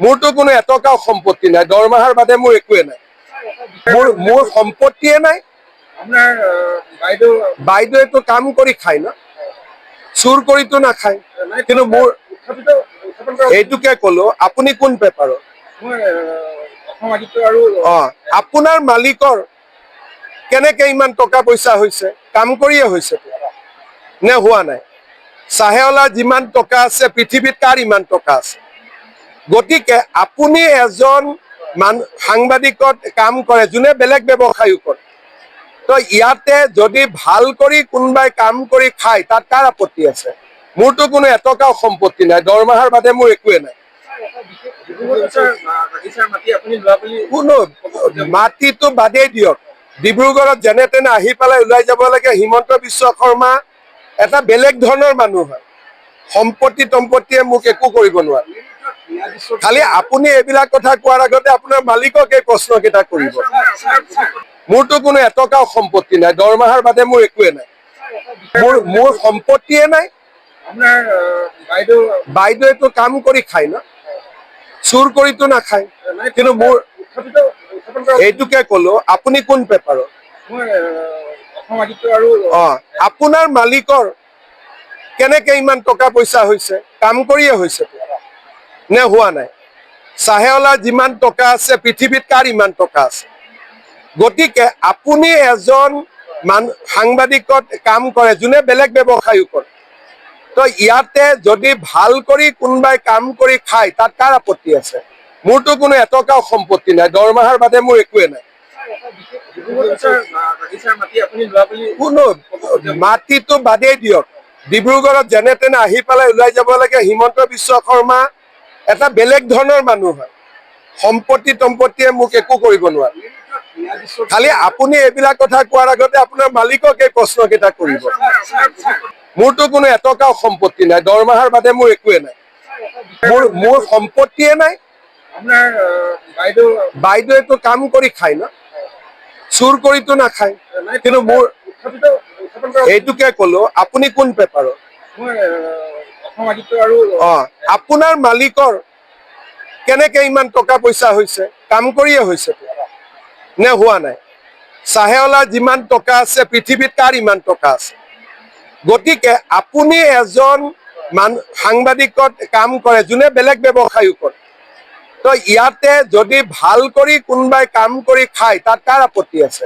মোৰতো কোনো এটকাও সম্পত্তি নাই, দৰমহাৰ বাদে মোৰ একোৱে নাই। মোৰ সম্পত্তিয়ে নাই। আপোনাৰ বাইদেউটো কাম কৰি খায় ন, চুৰ কৰিতো নাখায়। কিন্তু মোৰ এইটোকে কলো, আপুনি কোন পেপাৰৰ? আপোনাৰ মালিকৰ কেনেকে ইমান টকা পইচা হৈছে? কাম কৰিয়ে হৈছে নে হোৱা নাই? চাহেৱালাৰ যিমান টকা আছে পৃথিৱীত কাৰ ইমান টকা আছে? গতিকে আপুনি এজন সাংবাদিকত কাম কৰে যোনে বেলেগ ব্যৱসায়ো কৰে, তো ইয়াতে যদি ভাল কৰি কোনোবাই কাম কৰি খায় তাত কাৰ আপত্তি আছে? মোৰতো কোনো এটকাও সম্পত্তি নাই, দৰমহাৰ বাদে মোৰ একোৱে নাই। কোনো মাটিটো বাদেই দিয়ক, ডিব্ৰুগড়ত যেনে তেনে আহি পেলাই ওলাই যাব লাগে। হিমন্ত বিশ্ব শৰ্মা এটা বেলেগ ধৰণৰ মানুহ হয়, সম্পত্তি তম্পত্তিয়ে মোক একো কৰিব নোৱাৰে। খালি আপুনি এইবিলাক কথা কোৱাৰ আগতে আপোনাৰ মালিকক এই প্ৰশ্ন কেইটা কৰিব। মোৰতো কোনো এটকাও সম্পত্তি নাই, দৰমহাৰ বাদে মোৰ একোৱে নাই। মোৰ সম্পত্তিয়ে নাই। বাইদেউটো কাম কৰি খায় ন, চুৰ কৰিতো নাখায়। কিন্তু মোৰ এইটোকে কলো, আপুনি কোন পেপাৰৰ? আপোনাৰ মালিকৰ কেনেকে ইমান টকা পইচা হৈছে? কাম কৰিয়ে হৈছে নে হোৱা নাই? চাহেৱালাৰ যিমান টকা আছে পৃথিৱীত কাৰ ইমান টকা আছে? গতিকে আপুনি এজন সাংবাদিকত কাম কৰে যোনে বেলেগ ব্যৱসায়ো কৰে, তো ইয়াতে যদি ভাল কৰি কোনোবাই কাম কৰি খায় তাত কাৰ আপত্তি আছে? মোৰতো কোনো এটকাও সম্পত্তি নাই, দৰমহাৰ বাদে মোৰ একোৱে নাই। কোনো মাটিটো বাদেই দিয়ক, ডিব্ৰুগড়ত যেনে তেনে আহি পেলাই ওলাই যাব লাগে। হিমন্ত বিশ্ব শৰ্মা এটা বেলেগ ধৰণৰ মানুহ হয়, সম্পত্তি তম্পত্তিয়ে মোক একো কৰিব নোৱাৰে। খালি আপুনি এইবিলাক কথা কোৱাৰ আগতে আপোনাৰ মালিকক এই প্ৰশ্ন কেইটা কৰিব। মোৰতো কোনো এটকাও সম্পত্তি নাই, দৰমহাৰ বাদে মোৰ একোৱে নাই। মোৰ সম্পত্তিয়ে নাই। বাইদেউটো কাম কৰি খায় ন, চুৰ কৰিতো নাখায়। কিন্তু মোৰ এইটোকে কলো, আপুনি কোন পেপাৰৰ? আপোনাৰ মালিকৰ কেনেকে ইমান টকা পইচা হৈছে? কাম কৰিয়ে হৈছে নে হোৱা নাই? চাহেৱালাৰ যিমান টকা আছে পৃথিৱীত কাৰ ইমান টকা আছে? গতিকে আপুনি এজন সাংবাদিকত কাম কৰে যোনে বেলেগ ব্যৱসায়ো কৰে, তো ইয়াতে যদি ভাল কৰি কোনোবাই কাম কৰি খায় তাত কাৰ আপত্তি আছে?